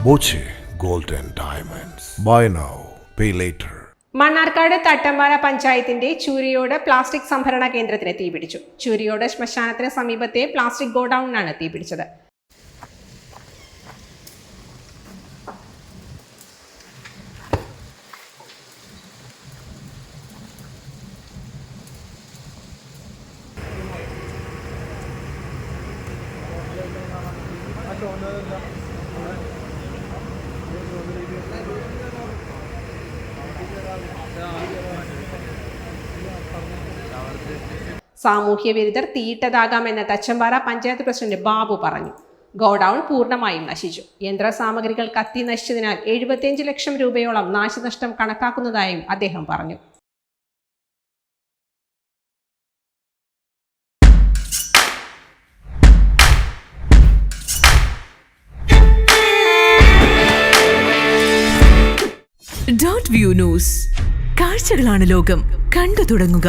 Boche Gold and Diamonds. Buy now, pay later. Mannarkkad തട്ടമ്പാറ പഞ്ചായത്തിന്റെ Chooriyode plastic സംഭരണ കേന്ദ്രത്തിന് തീപിടിച്ചു. ചൂരിയോട് ശ്മശാനത്തിന് സമീപത്തെ പ്ലാസ്റ്റിക് ഗോഡൌണിനാണ് തീപിടിച്ചത്. സാമൂഹ്യ വിരുദ്ധർ തീയിട്ടതാകാമെന്ന് തച്ചമ്പാറ പഞ്ചായത്ത് പ്രസിഡന്റ് ബാബു പറഞ്ഞു. ഗോഡൌൺ പൂർണ്ണമായും നശിച്ചു. യന്ത്രസാമഗ്രികൾ കത്തി നശിച്ചതിനാൽ 75 ലക്ഷം രൂപയോളം നാശനഷ്ടം കണക്കാക്കുന്നതായും അദ്ദേഹം പറഞ്ഞു. .view ന്യൂസ്, കാഴ്ചകളാണ് ലോകം, കണ്ടു തുടങ്ങുക.